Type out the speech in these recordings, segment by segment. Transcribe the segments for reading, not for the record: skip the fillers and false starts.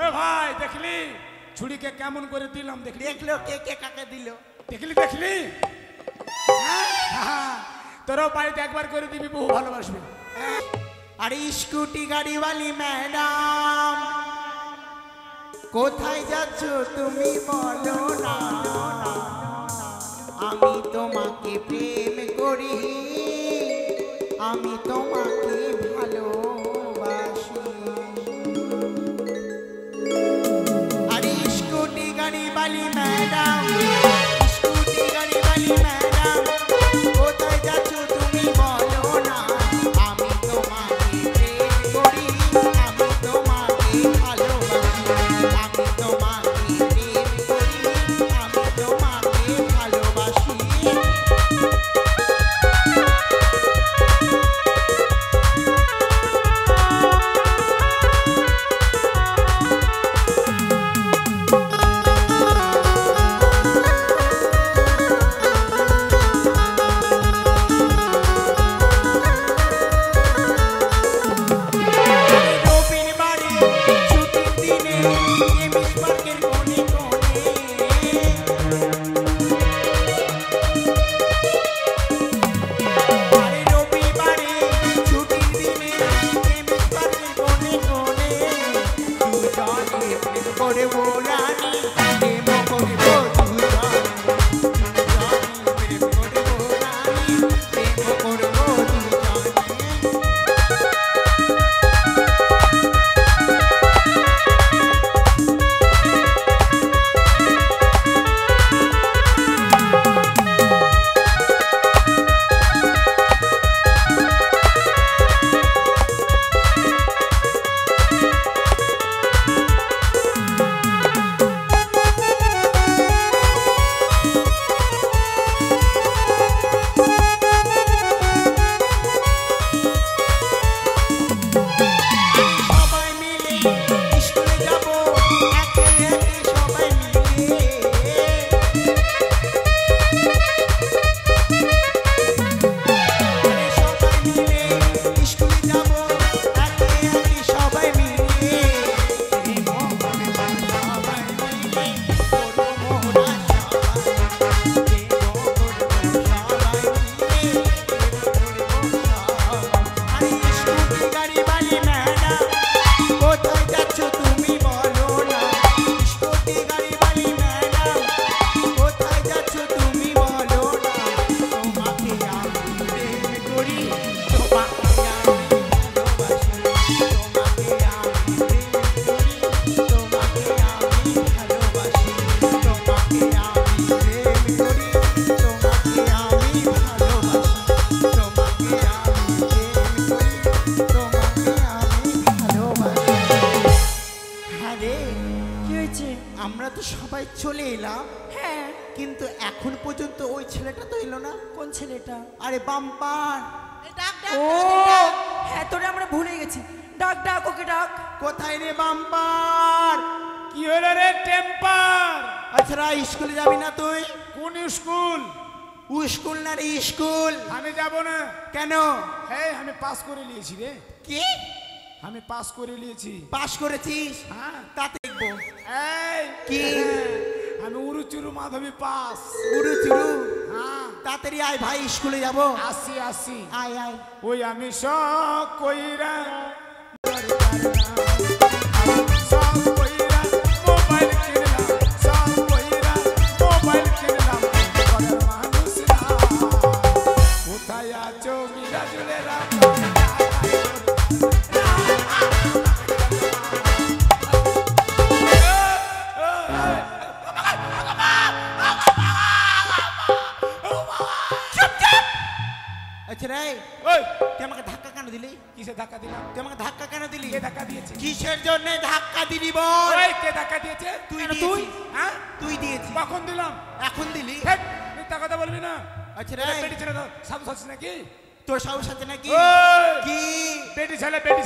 এ ভাই দেখলি ছুরিকে কেমন করে দিলাম দেখলি? দেখলো কে কে কাকে দিল? দেখলি দেখলি? তোরাও বাড়িতে একবার করে দিবি, বহু ভালোবাসবে। আরে স্কুটি গাড়িওয়ালি ম্যাডাম, কোথায় যাচ্ছ তুমি বলো না? আমি তোমাকে প্রেম করি, আমি তোমাকে ভালোবাসি। আরে স্কুটি গাড়িওয়ালি ম্যাডাম, স্কুটি গাড়িওয়ালি ম্যাডাম, কোথায় যাচ্ছ তুমি বলো না? আমি তোমাকে প্রেম করি, আমি তোমাকে ভালোবাসি। আমি তোমাকে প্রেম করি, আমি তোমাকে ভালোবাসি। আমরা তো সবাই চলে এলাম, হ্যাঁ, কিন্তু এখন পর্যন্ত ওই ছেলেটা তো এলো না। কোন ছেলেটা? আরে বাম্পার। ও হ্যাঁ, তোরে আমরা ভুলে গেছি। ডাক ডাক, ওকে ডাক। কোথায় রে বাম্পার? কি হলো রে টেম্পার? আচ্ছা স্কুলে যাবি না তুই? কোন স্কুল? স্কুল না রে স্কুল। আমি যাব না। কেন? হ্যাঁ আমি পাস করে নিয়েছি রে। কি? আমি পাস করে নিয়েছি। পাস করেছিস? হ্যাঁ। তাতে দেখবো। এই কি? আমি উরুচুরু মাধবী পাস। উরুচুরু? হ্যাঁ। তাড়াতাড়ি আয় ভাই, স্কুলে যাবো। আসি আসি। আয় আয়। ওই আমি শখ কইরা মোবাইল কিনলাম, শখ কইরা মোবাইল কিনলাম। মানুষ না কোথায় আছো মিরাজুলেরা? আচ্ছা রে, ওই তুই আমাকে ধাক্কা কেন দিলি? কিসে ধাক্কা দিলাম? তুই আমাকে ধাক্কা কেন দিলি? কে ধাক্কা দিয়েছে? কিসের জন্য ধাক্কা দিলি বল? ওই কে ধাক্কা দিয়েছে? তুই কেন তুই? হ্যাঁ তুই দিয়েছিস। কখন দিলাম? এখন দিলি? হেট, মিথ্যা কথা বলবি না। আচ্ছা রে, বেটি ছেলে সাধু সাচ্ছিস নাকি? তোর সাহস আছে নাকি? ওই! কি? বেটি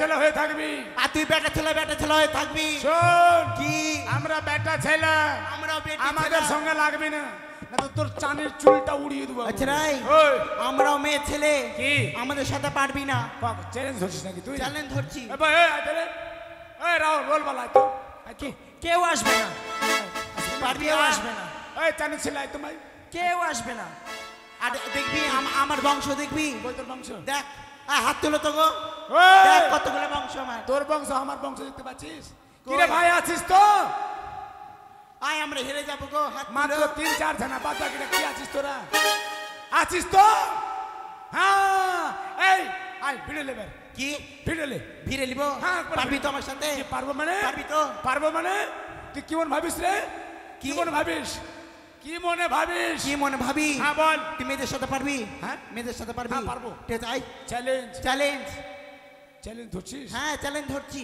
ছেলে হয়ে থাকবি। আর তুই বেটা ছেলে হয়ে থাকবি। শোন, কি? আমরা বেটা ছেলে, আমরাও বেটি আমাদের ছেলে। সঙ্গে লাগবি না, না তো তোর চানের চুলটা উড়িয়ে দেবো। আচ্ছা রাই, ওই আমরাও মেয়ে ছেলে, কি আমাদের সাথে পারবি না। চ্যালেঞ্জ ধরছিস নাকি তুই? চ্যালেঞ্জ ধরছি। এ ভাই, এই আয় রে। এই রাহুল বল বলা তো। কেউ আসবে না, পারবি কেউ না? আসবে না, এই চানি ছিলাই তোমায় কেউ আসবে না। আর দেখবি আমার বংশ দেখবি, কই তোর বংশ? দেখ হাত তুলো তো গো, ওই! দেখ কতগুলো বংশ আমার। তোর বংশ আমার বংশ দেখতে পাচ্ছিস? কিরে ভাই আছিস তো? আয় আমরা হেরে যাবো গো, হাত মাত্র তুলো। 3-4 জানা বাদ বাকিটা কি আছিস তোরা? আছিস তো? হ্যাঁ এই আয় ভিড়ে লে বের, কি ভিড়ে লে। ভিড়ে নিব? হ্যাঁ, পারবি তো আমার সাথে? কি পারবো মানে? পারবি তো? পারবো মানে? তুই কি মনে ভাবিস রে? কি কি? মনে ভাবিস? কি মনে ভাবিস? কি মনে ভাবি? হ্যাঁ বল। তুই মেয়েদের সাথে পারবি? হ্যাঁ? মেয়েদের সাথে পারবি? হ্যাঁ, পারবো। ঠিক আছে, আয় চ্যালেঞ্জ চ্যালেঞ্জ। চ্যালেঞ্জ ধরছিস? হ্যাঁ চ্যালেঞ্জ ধরছি।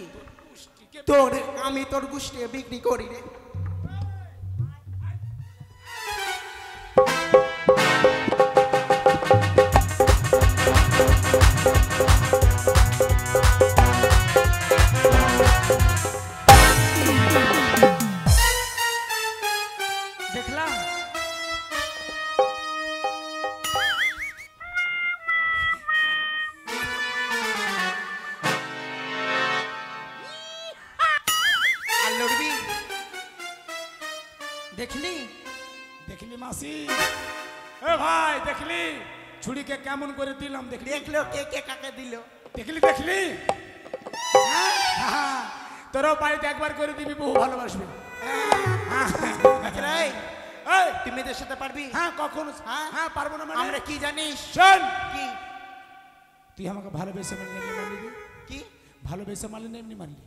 গোষ্ঠীকে তোর আমি তোর গোষ্ঠী বিক্রি করি রে। দেখলাম আর লড়বি? দেখলি দেখলি মাসি? এ ভাই দেখলি ছুরিকে কেমন করে দিলাম? দেখলি? দেখলো কে কে কাকে দিল? দেখলি দেখলি? হ্যাঁ, তোরাও বাড়িতে একবার করে দিবি, বহু ভালোবাসবি। আচ্ছা রে, এই, তুই মেয়েদের সাথে পারবি? হ্যাঁ কখন? হ্যাঁ? হ্যাঁ পারবো না মানে? আমরা কি জানিস? শোন, কি তুই আমাকে ভালোবেসে মারলি, এমনি মারলি? কি ভালোবেসে মারলি না এমনি মারলি?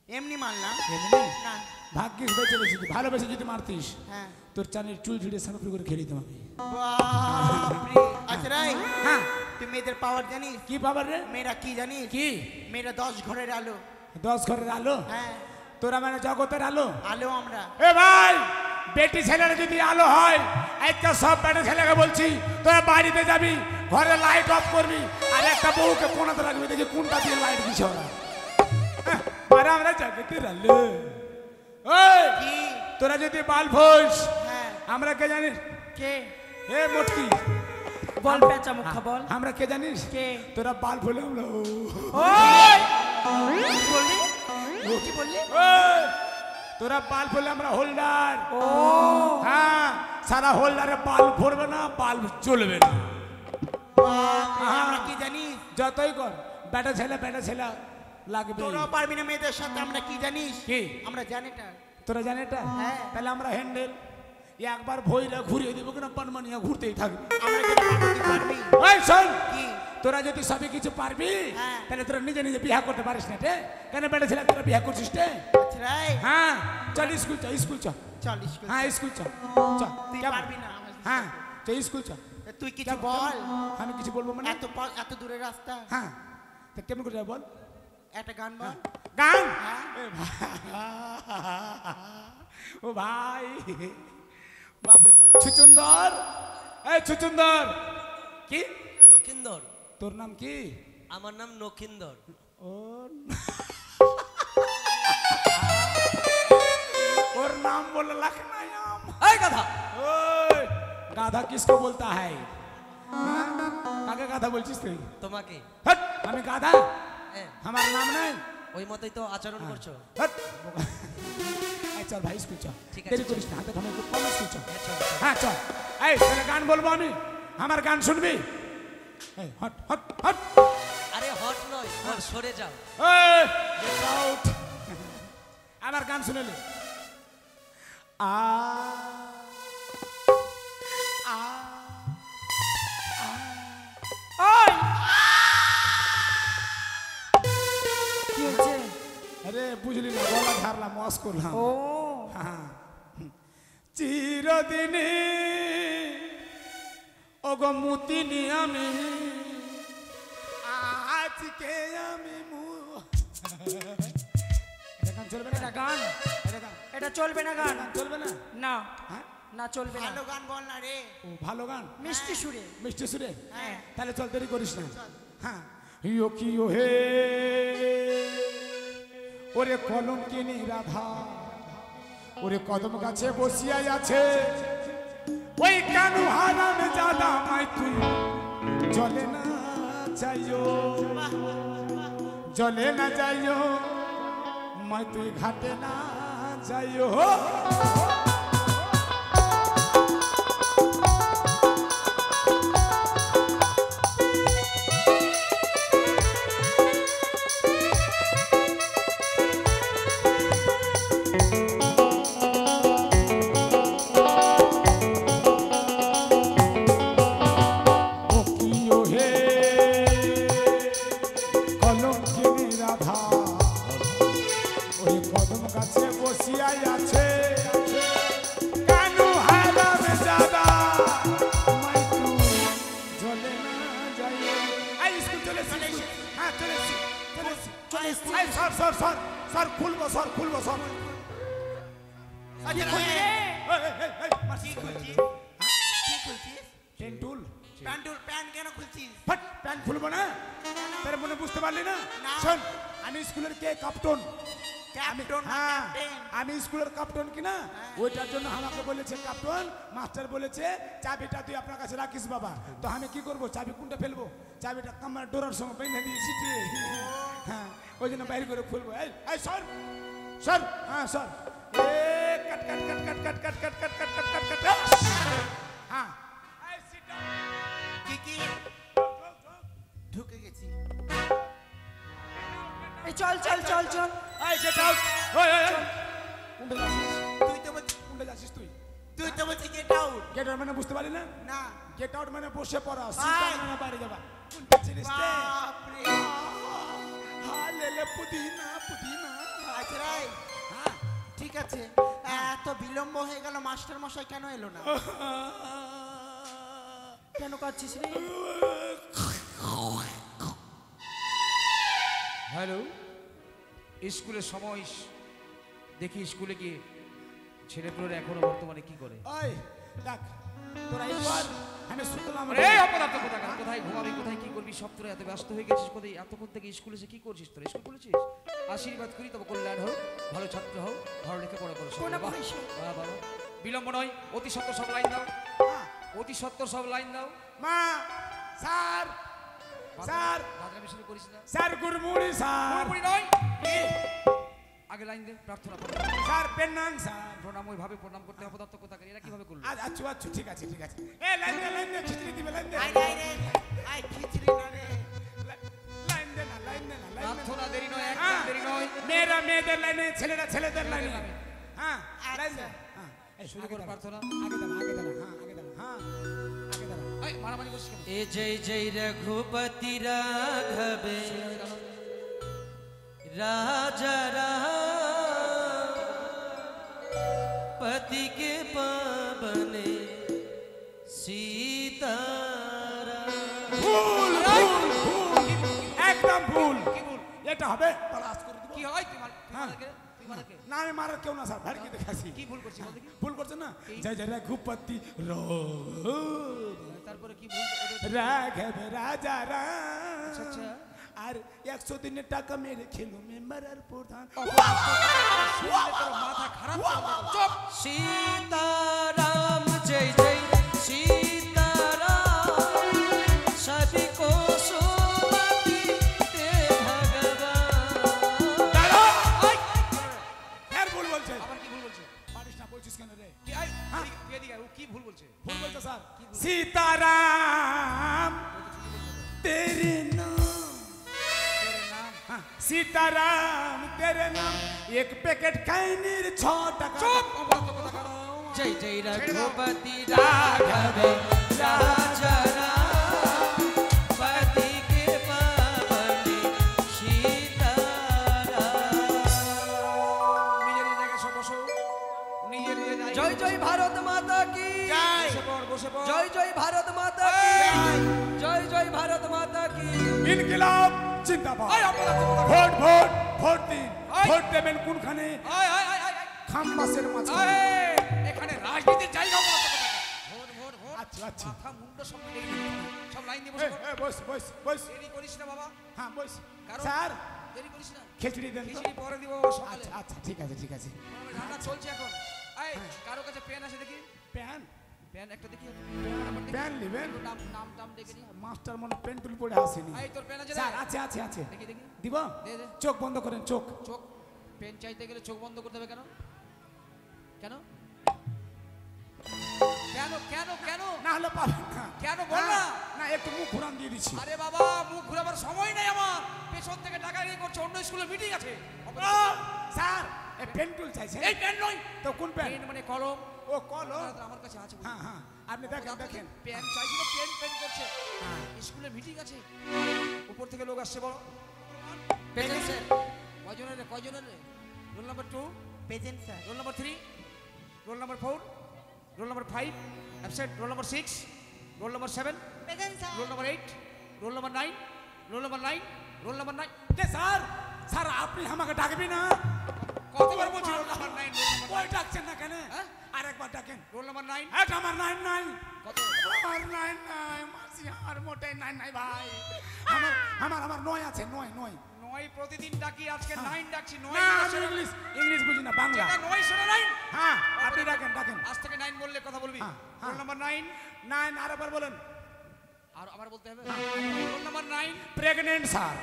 এমনি মানলাম এমনি? না। ভাগ্যিস বেঁচে গেছিস। ভালোবেসে যদি মারতিস হ্যাঁ তোর চানের চুল ঝুড়ে সামনে করে খেয়ে দিতাম আমি। বাপরে। আচ্ছা রে, হ্যাঁ তুই মেয়েদের পাওয়ার জানিস? কি পাবার রে? মেয়েরা কি জানিস? কি? মেয়েরা 10 ঘরের আলো। 10 ঘরের আলো? হ্যাঁ তোরা মানে জগতের আলো? আলো আমরা। এ ভাই বেটি ছেলেরা যদি আলো হয়, একটা সব বেটা ছেলেকে বলছি তোরা বাড়িতে যাবি, ঘরে লাইট অফ করবি, আর একটা বউকে কোনাতে রাখবি, দেখি কোনটা দিয়ে লাইট দিছে ওরা। হ্যাঁ, মানে আমরা জগতের আলো। ওই কি? তোরা যদি বাল্ব হোস, হ্যাঁ আমরা কে জানিস? কে? এ মোটকি, বল পেঁচা মুখা বল। আমরা কে জানিস? কে? তোরা বাল্ব হলে আমরা ও। ওই কি বললি? কি বললি? ওই, তোরা বাল্ব হলে আমরা হোল্ডার। ও হ্যাঁ, সারা হোল্ডারে বাল্ব ভরবে না, বাল্ব জ্বলবে না। আমরা কি জানিস? যতই কর বেটা ছেলে লাগবে। তোরাও পারবি না মেয়েদের সাথে। আমরা কি জানিস? কি? আমরা জানিটার। তোরা জানে এটা? হ্যাঁ। তাহলে আমরা হ্যান্ডেল একবার ভইরা ঘুরিয়ে দিব কিনা পানমানিয়া ঘুরতেই থাকবে। আমরা যদি পারবি, তুই পারবি? ওই শোন, কি? তোরা যদি সবই কিছু পারবি, হ্যাঁ। তাহলে তোরা নিজে নিজে বিয়ে করতে পারিস না রে। কেন বেটা ছেলে তোরা বিয়ে করছিস রে? আচ্ছা রে, হ্যাঁ চল স্কুল চ, স্কুল চ। চল স্কুল। হ্যাঁ স্কুল চ, চ। তুই কেমন? পারবি না আমার সাথে। হ্যাঁ চ স্কুল চ। তুই কিছু কেমন? বল। আমি কিছু বলবো মানে? এত দূরের রাস্তা। হ্যাঁ তা কেমন করে যাবো বল? একটা গান বল। গান? হ্যাঁ। এ ভাই, ও ভাই বাপরে, ছুচুন্দর, এই ছুচুন্দর। কি? লক্ষিন্দর। তোর নাম কি? আমার নাম লক্ষিন্দর। ওর নাম বলে লাখ নাই আম। এই কথা ओए, गाधा किसको बोलता है? हाँ? काके गाधा बोलছিস তুই? তোমাকে। हट, আমি গাধা? হ্যাঁ, আমার নাম নাই? ওই মতোই তো আচরণ করছো। हट, এই চল ভাই স্কুল চল। ঠিক আছে, দেরি করিস না, হাতে থামে একটু কম স্কুল চল। হ্যাঁ, চলো, চলো। হ্যাঁ চল। এই তোকে গান বলবো আমি, আমার গান শুনবি? এই হট হট হট। আরে হট নয়, হট সরে যাও। এই get out। আমার গান শুনেলে আ আ ওই কি হচ্ছে? আরে বুঝলি না, গলা ঝাড়লাম, ওয়াশ করলাম। ও হ্যাঁ। চিরদিনে ওগো মুতিনি আমি, আজকে আমি এটা গান চলবে না? এটা গান? এটা গান এটা চলবে না গান? চলবে না? না হ্যাঁ না চলবে না। ভালো গান বল না রে। ও ভালো গান, মিষ্টি সুরে। মিষ্টি সুরে। হ্যাঁ। তাহলে চল, দেরি করিস না। হ্যাঁ, ইয়ো কি ও হে ওরে কলঙ্কিনী রাধা, ওরে কদম গাছে বসিয়া আছে, ওই কানু হারাম জাদা মাই তুই জলে না যাইও, জলে না যাইও, মাই তুই ঘাটে না যাই হোক স্যার খুলবো স্যার খুলবো স্যার কি খুলছিস? কি খুলছিস? পেন্টুল প্যান্ট কেন খুলছিস? ফট প্যান্ট খুলবো না তার মনে বুঝতে পারলি না না। শোন আমি স্কুলের কে ক্যাপ্টেন ক্যাপ্টেন না হ্যাঁ ক্যাপ্টেন। আমি স্কুলের ক্যাপ্টেন কিনা ওইটার জন্য আমাকে বলেছে ক্যাপ্টেন মাস্টার বলেছে চাবিটা তুই আপনার কাছে রাখিস বাবা তো আমি কি করবো চাবি কোনটা ফেলবো চাবিটা কামার ডোরার সঙ্গে বেঁধে দিয়েছি হ্যাঁ ওই জন্য বাইরে করে খুলবো এই এই স্যার স্যার হ্যাঁ স্যার এ কাট কাট কাট কাট কাট কাট কাট কাট কাট কাট কাট কাট হ্যাঁ এই sit down। কি ঢুকে গেছি। এই চল চল চল চল এই গেট আউট ওই ওই ওই কোনটা যাচ্ছিস তুই তো বলছিস কোনটা যাচ্ছিস তুই গেট আউট। গেট আউট মানে বুঝতে পারলি না না গেট আউট মানে বসে পড়া ভাই। সিট আউট মানে বাইরে যাবা কোনটা ছিলিস রে বাপরে। হালেলে পুদিনা পুদিনা আচ্ছা রাই হ্যাঁ ঠিক আছে এত বিলম্ব হয়ে গেল মাস্টার মশাই কেন এলো না? কেন কাঁদছিস রে হ্যালো স্কুলের সময় দেখি স্কুলে গিয়ে ছেলেপুলেরা এখনো বর্তমানে কি করে ওই দেখ তোরা একবার আমি শুনলাম এই অপদার্থ কোথাকার কোথায় ঘুমাবি কোথায় কি করবি সব তোরা এত ব্যস্ত হয়ে গেছিস কোথায় এতক্ষণ থেকে স্কুলে এসে কি করছিস তোরা স্কুল করেছিস আশীর্বাদ করি তবে কল্যাণ হোক ভালো ছাত্র হোক ভালো লেখাপড়া করো কোনো পয়সা। বাবা বিলম্ব নয় অতি সত্তর সব লাইন দাও অতি সত্তর সব লাইন দাও মা স্যার স্যার বাদরামি শুরু করিস না স্যার গুড মর্নিং স্যার পুরোপুরি নয় আগে লাইন দে প্রার্থনা করো স্যার পেন্নাং স্যার প্রণাম ওইভাবে প্রণাম করতে হবে অপদার্থ কোথাকার এরা কিভাবে করলো আচ্ছা আচ্ছা ঠিক আছে ঠিক আছে এ লাইন দে খিচড়ি দিবে লাইন দে আই রে আই খিচড়ি না রে। লাইন দে না লাইন দে না লাইন দে প্রার্থনা দেরি নয় হ্যাঁ। একদম দেরি নয় মেয়েরা মেয়েদের লাইনে ছেলেরা ছেলেদের লাইনে হ্যাঁ লাইন দে আচ্ছা। হ্যাঁ এই শুরু কর প্রার্থনা আগে দাঁড়া আগে দাঁড়া হ্যাঁ আগে দাঁড়া হ্যাঁ আগে দাঁড়া এই মারামারি করছিস কেন ए जय जय रघुपति राघवे राजा राम पति के पावने सीताराम ভুল ভুল ভুল একদম ভুল কি ভুল এটা হবে তালাশ করে দিব কি হয় তুই মার হ্যাঁ। তুই মার কে না আমি মারার কেউ না স্যার ভাড়কি দেখাছি কি ভুল করছিস বল দেখি ভুল করছে না জয় জয় রঘুপতি তারপরে কি ভুল রাঘব রাজা রাম আচ্ছা। আর 100 দিনের টাকা মেরে খেলো মেম্বারের প্রধান তোর মাথা খারাপ চুপ सीताराम जय जय सीताराम सभी को सुमति दे भगवान দাঁড়া ফের ভুল বলছে আবার কি ভুল বলছে পারিস না বলছিস কেন রে কি আই তুই এদিকে আয়, ও কি ভুল বলছে ভুল বলছে স্যার सीताराम तेरे नाम तेरे नाम हाँ, सीताराम तेरे नाम एक पैकेट खाइनीर 6 টাকা চুপ অপরাধ কোথাকার जय जय रघुपति राघवे राजा राम पति के पावने सीताराम নিজের জায়গায় সব বসো নিজের জায়গায় जय जय भारत माता की বসে পড় जय जय भारत माता की जय जय भारत माता की ইনকিলাব জিন্দাবাদ আয় অপরাধ কোথাকার ভোট ভোট ভোট দিন আয়। ভোট দেবেন কোনখানে আয় আয় আয় আয় খাম্বাসের মাঝখানে আয় এখানে রাজনীতির জায়গা অপরাধ কোথাকার ভোট ভোট ভোট আচ্ছা আচ্ছা মাথা মুন্ড সব মিলে গেছে সব লাইন দিয়ে বসে পড়। বস বস বস দেরি করিস না বাবা হ্যাঁ বস কারণ- স্যার দেরি করিস না খিচড়ি দেন তো খিচুড়ি পরে দিব সকালে আচ্ছা আচ্ছা ঠিক আছে ঠিক আছে রান্না চলছে এখন এই কারো কাছে পেন আছে দেখি প্যান পেন একটা দেখি প্যান নেবেন নাম নাম টাম দেখে নি মাস্টার মনে পেন তুল পড়ে আসেনি এই তোর পেন আছে স্যার রে? আছে আছে আছে দেখি দেখি দিব দে দে চোখ বন্ধ করেন চোখ চোখ পেন চাইতে গেলে চোখ বন্ধ করতে হবে কেন কেন কেন কেন কেন না হলে পাবেন না। কেন বল না। না একটু মুখ ঘুরান দিয়ে দিচ্ছি। আরে বাবা মুখ ঘুরাবার সময় নেই আমার, পেছন থেকে ডাকাডাকি করছে, অন্য স্কুলে মিটিং আছে। ও স্যার এই পেন টুল চাইছেন? এই পেন নয় তো কোন পেন? পেন মানে কলম। ও কলম। আমার কাছে আছে। হ্যাঁ হ্যাঁ আপনি দেখেন দেখেন। পেন চাইছিল, পেন পেন করছে। স্কুলে মিটিং আছে, উপর থেকে লোক আসছে। বলো প্রেজেন্ট স্যার। কয়জনের roll number 2, present sir. Roll number 3, roll number 4, roll number 5 absent, roll number 6, roll number 7, present sir. Roll number 8, roll number 9, roll number 9, roll number 9। কে স্যার? স্যার আপনি আমাকে ডাকবি না? কতবার বলছি রোল নাম্বার 9, রোল নাম্বার ওই ডাকছেন না কেন? হ্যাঁ? আরেকবার ডাকেন। রোল নাম্বার 9 এটা আমার 9 নাই। কত? আমার 9 নাই মাসি, আমার মোটে 9 নাই ভাই। আমার আমার আমার 9 আছে, 9 9। 9 প্রতিদিন ডাকি, আজকে 9 ডাকছি। 9 না আমি ইংলিশ বুঝি না, বাংলা। যেটা 9 সেটা 9। হ্যাঁ আপনি ডাকেন ডাকেন। আজ থেকে 9 বললে কথা বলবি। হ্যাঁ, হ্যাঁ। রোল নাম্বার 9 9 আরেকবার বলেন। আর আবার বলতে হবে। Roll number 9 pregnant sir.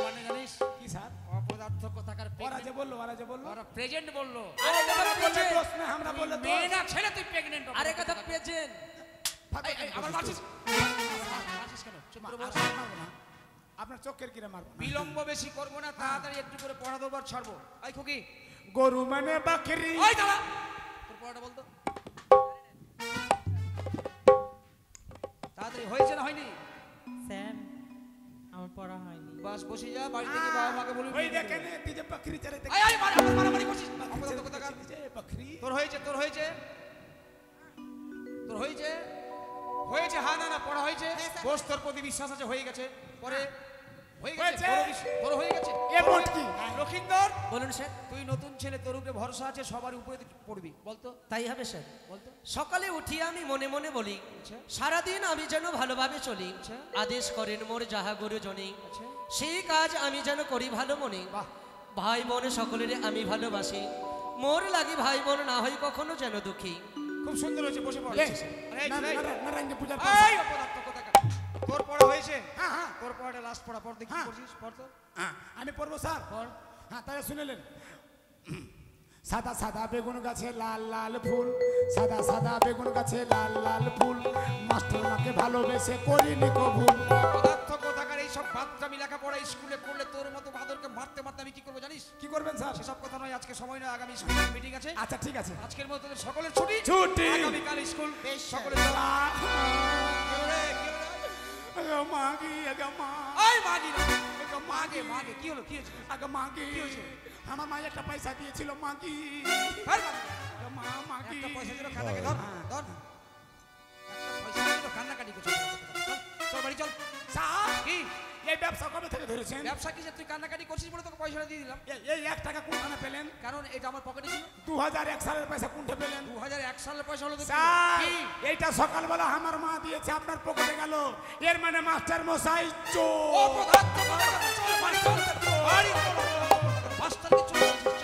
মানে জানিস কি স্যার? অপদার্থ কথাকার ওরা যে বললো, ওরা যে বললো। ওরা প্রেজেন্ট বললো। আরে কথা ওরা বললে present। দোষ না, আমরা বললে দোষ। মেয়ে না ছেলে, তুই প্রেগন্যান্ট। আরে কথা প্রেজেন্ট। আমার মারছিস কেন? চুপ করে বস। মারবো না। আপনার চোখের কিরা মারবো না। বিলম্ব বেশি করবো না, তাড়াতাড়ি একটু করে পড়া দেবো আর ছাড়বো। এই খুকি গরু মানে বাকরি। ওই দাঁড়া, তোর পড়াটা বলতো তাড়াতাড়ি। হয়েছে না হয়নি? স্যার আমার পড়া হয়নি। বাস বসে যা, বাড়িতে গিয়ে বাবা মাকে বলবি। ওই দেখেন তুই যে বাকরি চারে এই এই মারামারি করছিস। অপদার্থ কথাকার। বাকরি। তোর হয়েছে, তোর হয়েছে, তোর হয়েছে, হয়েছে। হ্যাঁ না না পড়া হয়েছে। বস, তোর প্রতি বিশ্বাস আছে, হয়ে গেছে। পরে হয়ে গেছে, তোর হয়ে গেছে। এ মোট কি? লক্ষিন্দর বলুন স্যার। তুই নতুন ছেলে, তোর উপরে ভরসা আছে, সবার উপরে তুই পড়বি। বলতো তাই হবে স্যার। বলতো সকালে উঠি আমি মনে মনে বলি, আচ্ছা। সারাদিন আমি যেন ভালোভাবে চলি। আচ্ছা। আদেশ করেন মোর যাহা গুরু জনে, আচ্ছা। সেই কাজ আমি যেন করি ভালো মনে। বাহ। ভাই বোন সকলের আমি ভালোবাসি, মোর লাগি ভাই বোন না হই কখনো যেন দুঃখী। খুব সুন্দর হয়েছে, বসে পড়। এই, আরে এই, এই, নারায়ণ পূজার এই অপদার্থ কথাকার। তোর পড়া হয়েছে? হ্যাঁ হ্যাঁ তোর পড়াটা লাস্ট পড়া। পড় দেখি কি হ্যাঁ। করছিস, পড় তো। হ্যাঁ, আমি পড়বো স্যার। পড়। হ্যাঁ তাহলে শুনেলেন। সাদা সাদা বেগুন গাছে লাল লাল ফুল, সাদা সাদা বেগুন গাছে লাল লাল ফুল, মাস্টার মাকে ভালোবেসে করিনি কবুল। পদার্থ কথাকার এই সব বাচ্চামি লেখাপড়া স্কুলে করলে তোর মতো বাদরকে মারতে মারতে আমি কি করবো জানিস? কি করবেন স্যার? সেসব কথা নয়, আজকে সময় নয়, আগামী স্কুলে মিটিং আছে। আচ্ছা ঠিক আছে। আজকের মতো তোদের সকলের ছুটি। ছুটি। আগামীকাল স্কুল। বেশ, সকলে যাও। কি হলো রে, কি হলো রে? মাগি আগে মা, এই মাগি না, মাগে মাগে কি হলো, কি হয়েছে? আগে মাগি। কি হয়েছে? আমার মা একটা পয়সা দিয়েছিল মাগি। ধর মাগি। আগে মা মাগি। একটা পয়সা দিল খানাকে, ধর ধর। একটা পয়সা দিল কান্নাকাটি করছে। চল, চল বাড়ি চল। স্যার কি এই ব্যবসা কবে থেকে ধরেছেন? ব্যবসা কি যে তুই কান্নাকাটি করছিস বলে তোকে পয়সাটা দিয়ে দিলাম? এই 1 টাকা কোনখানে পেলেন? কারণ এটা আমার পকেটে ছিল। 2001 সালের পয়সা কোনটা পেলেন? 2001 সালের পয়সা হলো তো কি? স্যার কি? এইটা সকালবেলা আমার মা দিয়েছে, আপনার পকেটে গেল। এর মানে মাস্টার মশাই চোর। অপদার্থ কথাকার। চল বাড়ি চল, বাড়ি চল। মাস্টারকে চলে যাচ্ছিস।